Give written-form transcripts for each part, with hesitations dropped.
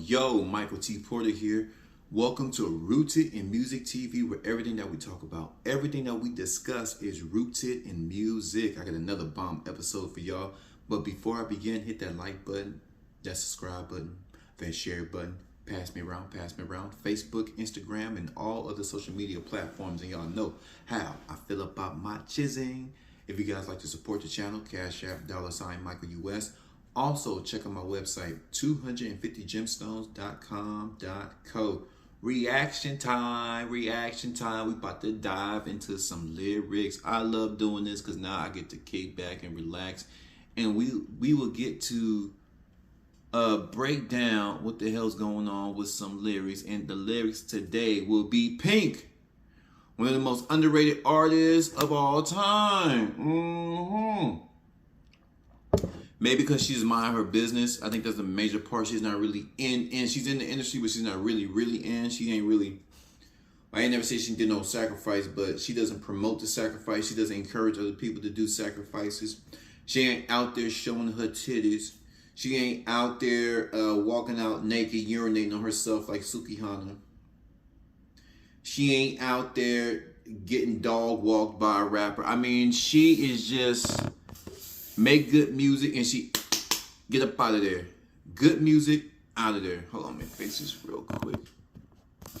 Yo, Michael T. Porter here. Welcome to Rooted in Music TV, where everything that we talk about, everything that we discuss is rooted in music. I got another bomb episode for y'all. But before I begin, hit that like button, that subscribe button, that share button. Pass me around. Facebook, Instagram, and all other social media platforms. And y'all know how I feel about my chizzing. If you guys like to support the channel, Cash App, $ Michael US. Also, check out my website, 250gemstones.com.co. Reaction time. We about to dive into some lyrics. I love doing this because now I get to kick back and relax. And we will get to break down what the hell's going on with some lyrics. And the lyrics today will be Pink, one of the most underrated artists of all time. Maybe because she's mind her business. I think that's a major part. She's not really in. She's in the industry, but she's not really in. She ain't really. I ain't never say she did no sacrifice, but she doesn't promote the sacrifice. She doesn't encourage other people to do sacrifices. She ain't out there showing her titties. She ain't out there walking out naked, urinating on herself like Sukihana. She ain't out there getting dog walked by a rapper. I mean, she is just make good music and she get up out of there. Good music out of there. Hold on, let me fix this real quick.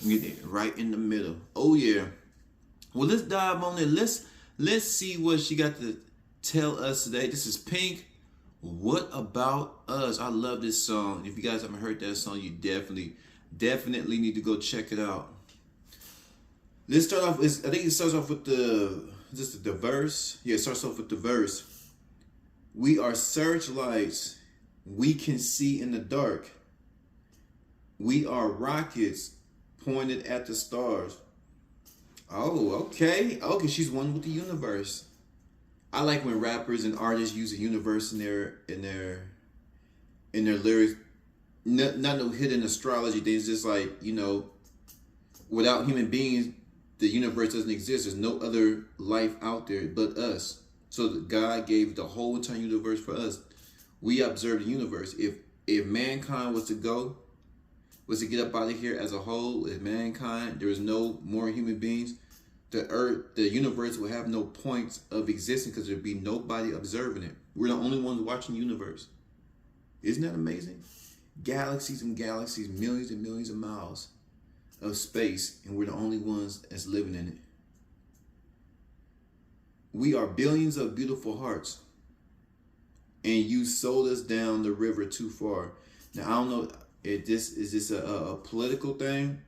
Get it right in the middle. Oh yeah. Well, let's dive on it. Let's see what she got to tell us today. This is Pink. What About Us? I love this song. If you guys haven't heard that song, you definitely need to go check it out. Let's start off. I think it starts off with the verse. Yeah, it starts off with the verse. We are searchlights we can see in the dark. We are rockets pointed at the stars. Oh, okay. Okay, she's one with the universe. I like when rappers and artists use the universe in their lyrics. Not no hidden astrology things. Just like, you know, without human beings, the universe doesn't exist. There's no other life out there but us. So God gave the whole entire universe for us. We observe the universe. If mankind was to get up out of here as a whole, if mankind, there was no more human beings, the earth, the universe will have no points of existing because there'd be nobody observing it. We're the only ones watching the universe. Isn't that amazing? Galaxies and galaxies, millions and millions of miles of space, and we're the only ones that's living in it. We are billions of beautiful hearts, and you sold us down the river too far. Now, I don't know if is this a political thing.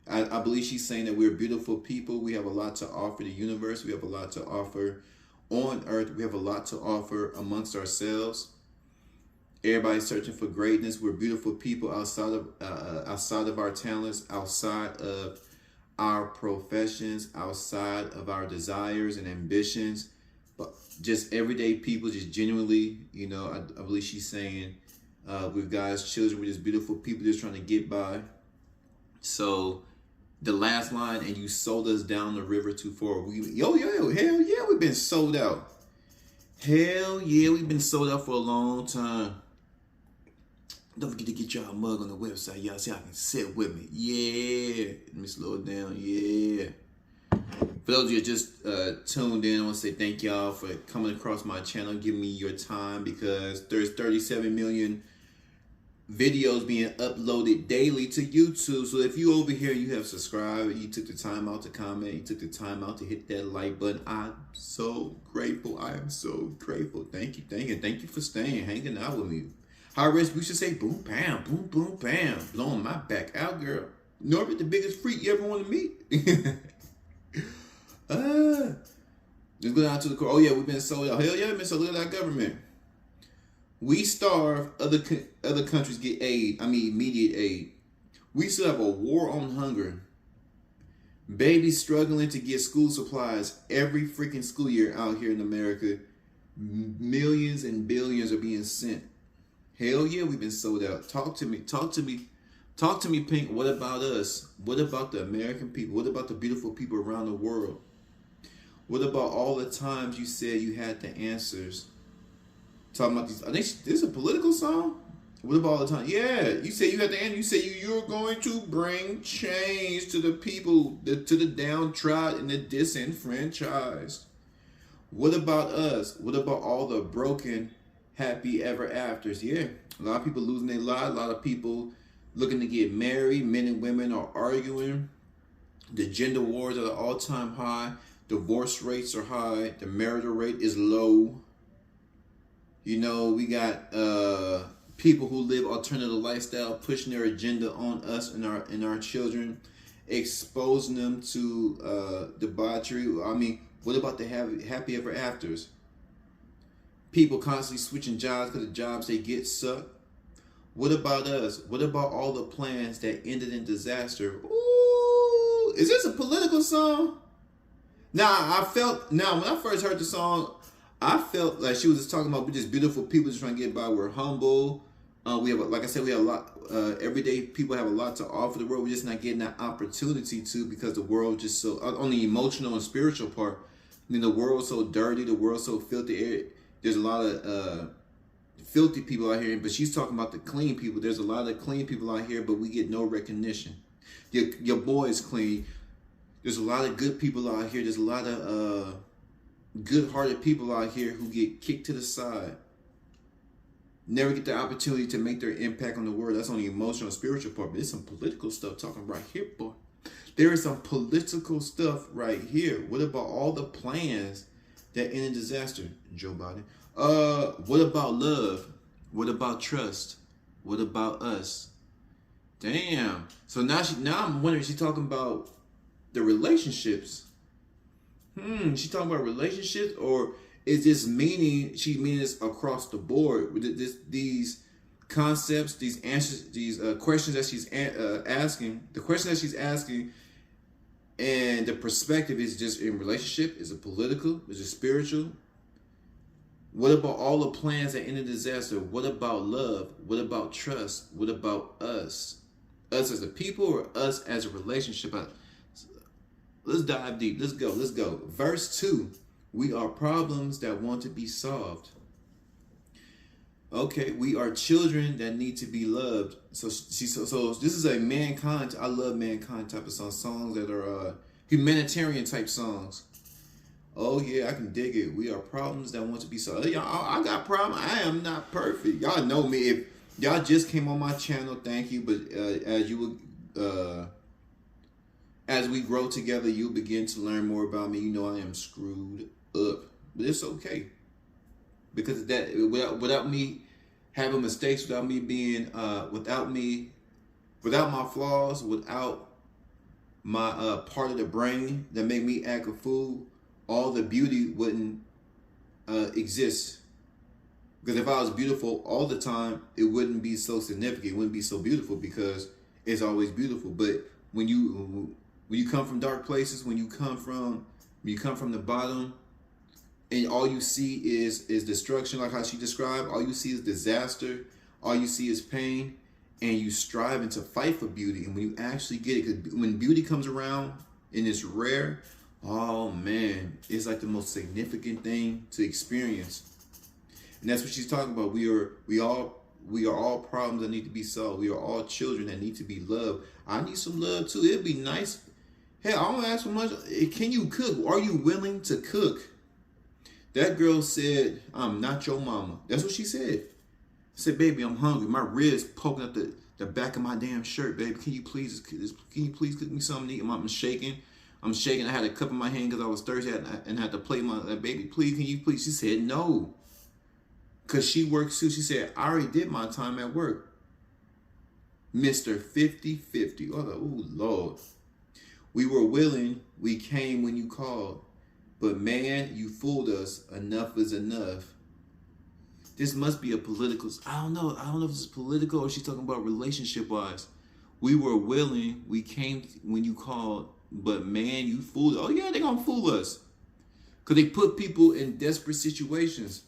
I believe she's saying that we're beautiful people. We have a lot to offer the universe. We have a lot to offer on earth. We have a lot to offer amongst ourselves. Everybody's searching for greatness. We're beautiful people outside of our talents, outside of our professions, outside of our desires and ambitions, but just everyday people, just genuinely, you know, I believe she's saying with God's children, we're just beautiful people just trying to get by. So the last line, and you sold us down the river too far. Hell yeah, we've been sold out. Hell yeah, we've been sold out for a long time. Don't forget to get y'all a mug on the website. Y'all see I can sit with me. Yeah. Let me slow it down. Yeah. For those of you who just tuned in, I want to say thank y'all for coming across my channel, giving me your time, because there's 37 million videos being uploaded daily to YouTube. So if you over here, you have subscribed, you took the time out to comment, you took the time out to hit that like button, I'm so grateful. I am so grateful. Thank you. Thank you for staying, hanging out with me. High risk, we should say boom, bam, blowing my back out, girl. Norbert, the biggest freak you ever want to meet. Let's go down to the core. Oh yeah, we've been sold out. Hell yeah, we've been sold out. Look at our government. We starve, other countries get aid. I mean, immediate aid. We still have a war on hunger. Babies struggling to get school supplies every freaking school year out here in America. Millions and billions are being sent. Hell yeah, we've been sold out. Talk to me, Pink. What about us? What about the American people? What about the beautiful people around the world? What about all the times you said you had the answers? Talking about these, I think this is a political song. What about all the time? Yeah, you say you at the end. You say you're going to bring change to the people, to the downtrodden and the disenfranchised. What about us? What about all the broken, happy ever afters? Yeah, a lot of people losing their lives. A lot of people looking to get married. Men and women are arguing. The gender wars are at an all-time high. Divorce rates are high. The marital rate is low. You know, we got people who live alternative lifestyle pushing their agenda on us and our children, exposing them to debauchery. I mean, what about the happy ever afters? People constantly switching jobs because the jobs they get suck. What about us? What about all the plans that ended in disaster? Ooh, is this a political song? Now when I first heard the song, I felt like she was just talking about we're just beautiful people just trying to get by. We're humble. We have, like I said, we have a lot. Everyday people have a lot to offer the world. We're just not getting that opportunity to, because the world just so, on the emotional and spiritual part, I mean, the world's so dirty, the world's so filthy. There's a lot of filthy people out here, but she's talking about the clean people. There's a lot of clean people out here, but we get no recognition. Your boy is clean. There's a lot of good people out here. There's a lot of good-hearted people out here who get kicked to the side. Never get the opportunity to make their impact on the world. That's on the emotional and spiritual part. But there's some political stuff talking right here, boy. There is some political stuff right here. What about all the plans that end in disaster? Joe Biden. What about love? What about trust? What about us? Damn. So now I'm wondering, she's talking about the relationships. She talking about relationships, or is this meaning she means this across the board with these concepts, these answers, these questions that she's asking? The question that she's asking, and the perspective is just in relationship. Is it political? Is it spiritual? What about all the plans that end in disaster? What about love? What about trust? What about us? Us as a people, or us as a relationship? Let's dive deep. Let's go. Verse 2. We are problems that want to be solved. Okay, we are children that need to be loved. So this is a mankind. I love mankind type of songs that are humanitarian type songs. Oh yeah, I can dig it. We are problems that want to be solved. Y'all, I got problems. I am not perfect. Y'all know me. If y'all just came on my channel, thank you. But as we grow together, you'll begin to learn more about me. You know I am screwed up, but it's okay, because that without me having mistakes, without me being without my flaws, without my part of the brain that make me act a fool, all the beauty wouldn't exist. Because if I was beautiful all the time, it wouldn't be so significant. It wouldn't be so beautiful, because it's always beautiful. But when you come from dark places, when you come from the bottom, and all you see is destruction, like how she described, all you see is disaster, all you see is pain, and you striving to fight for beauty. And when you actually get it, because when beauty comes around and it's rare, oh man, it's like the most significant thing to experience. And that's what she's talking about. We are all problems that need to be solved. We are all children that need to be loved. I need some love too. It'd be nice. Hey, I don't ask for much. Can you cook? Are you willing to cook? That girl said, "I'm not your mama." That's what she said. I said, "Baby, I'm hungry. My ribs poking up the back of my damn shirt, baby. Can you please cook me something to eat?" I'm shaking. I had a cup in my hand because I was thirsty and I had to play my baby. Please, can you please? She said no, because she works too. She said, "I already did my time at work." Mr. 50-50. Oh Lord. We were willing. We came when you called. But man, you fooled us. Enough is enough. This must be a political. I don't know if it's political or she's talking about relationship-wise. We were willing. We came when you called. But man, you fooled us. Oh yeah, they're going to fool us. Because they put people in desperate situations.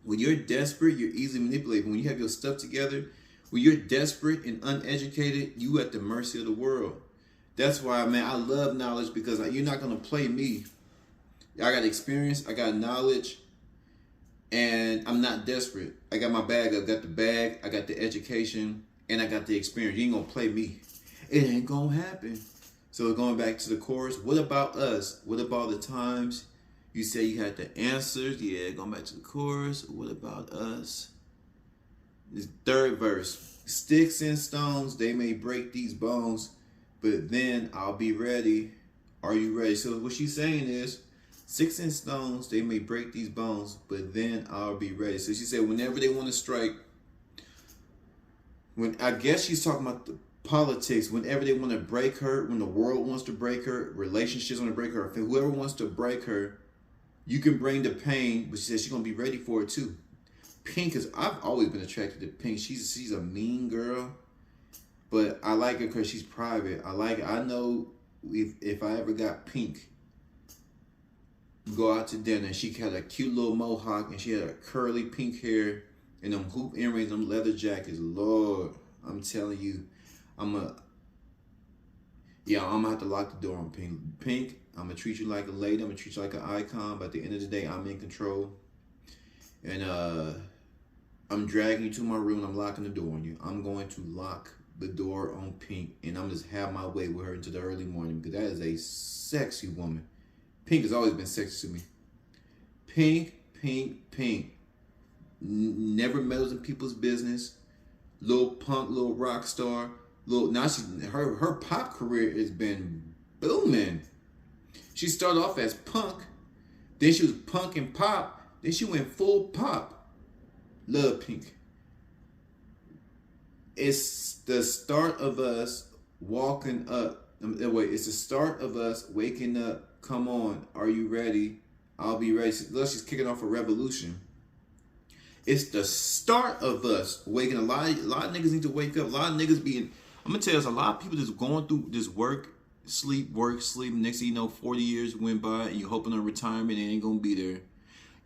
When you're desperate, you're easily manipulated. When you have your stuff together, when you're desperate and uneducated, you at the mercy of the world. That's why, man, I love knowledge, because you're not going to play me. I got experience, I got knowledge, and I'm not desperate. I got my bag. I got the bag. I got the education, and I got the experience. You ain't gonna play me. It ain't gonna happen. So going back to the chorus, what about us? What about the times you say you had the answers? Yeah, going back to the chorus. What about us? This third verse. Sticks and stones, they may break these bones, but then I'll be ready. Are you ready? So what she's saying is, sticks and stones, they may break these bones, but then I'll be ready. So she said whenever they want to strike, when I guess she's talking about the politics, whenever they want to break her, when the world wants to break her, relationships want to break her, if whoever wants to break her, you can bring the pain, but she says she's going to be ready for it too. Pink is, I've always been attracted to Pink. She's a mean girl, but I like her because she's private. I like her. I know if I ever got Pink, go out to dinner, and she had a cute little mohawk, and she had a curly pink hair, and them hoop earrings, them leather jackets. Lord, I'm telling you, I'm gonna have to lock the door on Pink. Pink, I'm gonna treat you like a lady. I'm gonna treat you like an icon. But at the end of the day, I'm in control. And I'm dragging you to my room. I'm locking the door on you. I'm going to lock the door on Pink, and I'm just have my way with her into the early morning, because that is a sexy woman. Pink has always been sexy to me. Pink, Pink, Pink. Never meddles in people's business. Little punk, little rock star. Now her pop career has been booming. She started off as punk, then she was punk and pop, then she went full pop. Love Pink. It's the start of us walking up. It's the start of us waking up. Come on, are you ready? I'll be ready. Look, she's kicking off a revolution. It's the start of us waking. A lot of niggas need to wake up. A lot of niggas being. I'm gonna tell you, there's a lot of people that's going through this work, sleep. Next thing you know, 40 years went by, and you're hoping on retirement, and it ain't gonna be there.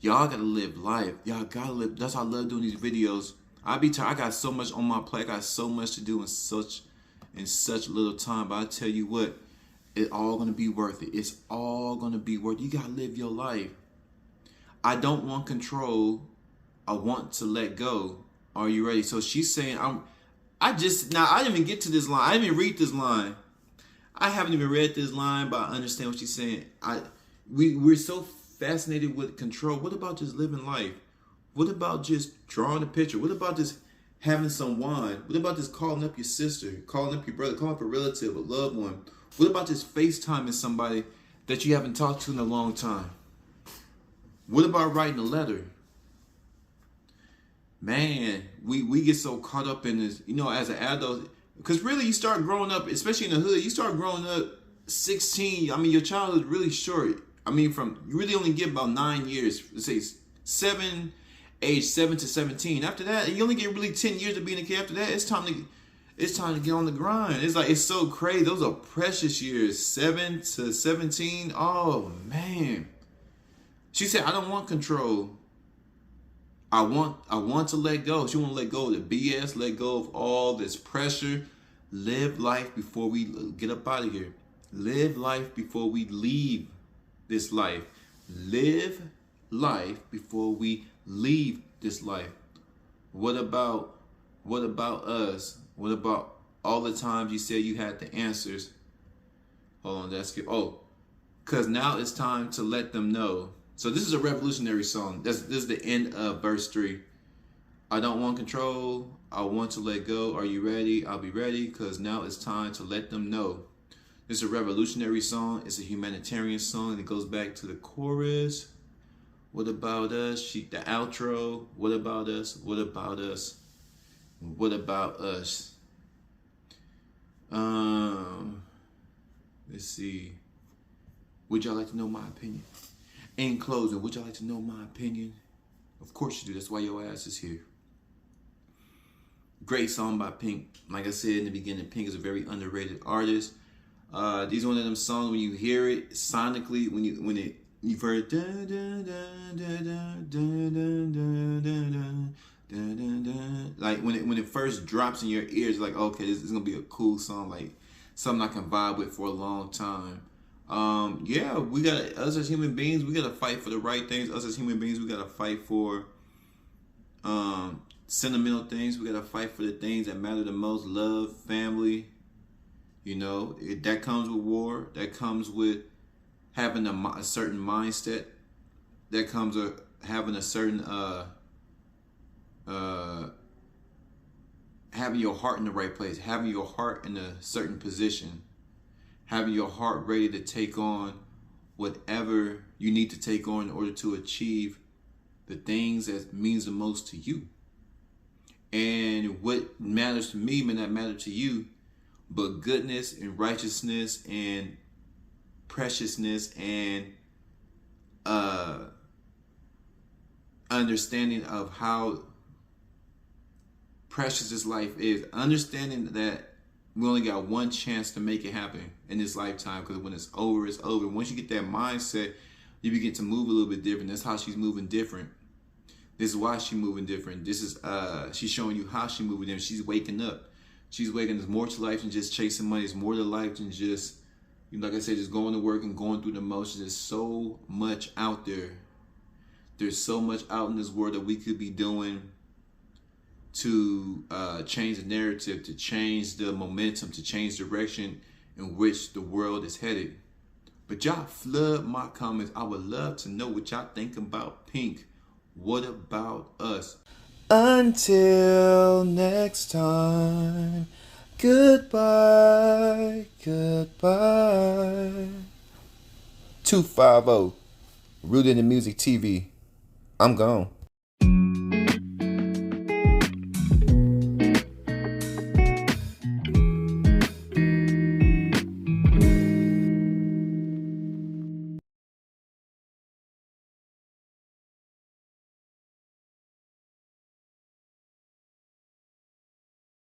Y'all gotta live life. Y'all gotta live. That's why I love doing these videos. I got so much on my plate. I got so much to do in such little time. But I tell you what, it's all gonna be worth it. It's all gonna be worth it. You gotta live your life. I don't want control. I want to let go. Are you ready? So she's saying, I didn't even get to this line. I didn't even read this line. I haven't even read this line, but I understand what she's saying. We're so fascinated with control. What about just living life? What about just drawing a picture? What about just having some wine? What about just calling up your sister, calling up your brother, calling up a relative, a loved one? What about just FaceTiming somebody that you haven't talked to in a long time? What about writing a letter? Man, we get so caught up in this, as an adult, because really you start growing up, especially in the hood, you start growing up 16. I mean, your childhood is really short. I mean, you really only get about 9 years, let's say age 7 to 17. After that, you only get really 10 years of being a kid. After that, it's time to get on the grind. It's so crazy. Those are precious years, 7 to 17. Oh man. She said, I don't want control. I want to let go. She want to let go of the BS, let go of all this pressure. Live life before we get up out of here. Live life before we leave this life. Live life before we leave this life. What about us? What about all the times you said you had the answers? Hold on, that's good. Oh, because now it's time to let them know. So this is a revolutionary song. This is the end of verse 3. I don't want control. I want to let go. Are you ready? I'll be ready, because now it's time to let them know. This is a revolutionary song. It's a humanitarian song, and it goes back to the chorus. What about us? The outro. What about us? What about us? What about us? Let's see. Would y'all like to know my opinion? In closing, would y'all like to know my opinion? Of course you do. That's why your ass is here. Great song by Pink. Like I said in the beginning, Pink is a very underrated artist. These are one of them songs when you hear it sonically, when you've heard like when it first drops in your ears, like, okay, this is gonna be a cool song, like something I can vibe with for a long time. We gotta, us as human beings, we gotta fight for the right things. Us as human beings, we gotta fight for sentimental things. We gotta fight for the things that matter the most: love, family. That comes with war. That comes with having a certain mindset. That comes with having a certain having your heart in the right place, having your heart in a certain position, having your heart ready to take on whatever you need to take on in order to achieve the things that means the most to you. And what matters to me may not matter to you, but goodness and righteousness and preciousness and understanding of how precious this life is, understanding that we only got one chance to make it happen in this lifetime, because when it's over, it's over. Once you get that mindset, you begin to move a little bit different. That's how she's moving different. This is why she's moving different. This is she's showing you how she's moving different. She's waking up. She's waking. There's more to life than just chasing money. There's more to life than just, like I said, just going to work and going through the motions. There's so much out there. There's so much out in this world that we could be doing to change the narrative, to change the momentum, to change direction in which the world is headed. But y'all flood my comments. I would love to know what y'all think about Pink. What about us? Until next time, goodbye, goodbye. 250, Rooted in Music TV. I'm gone.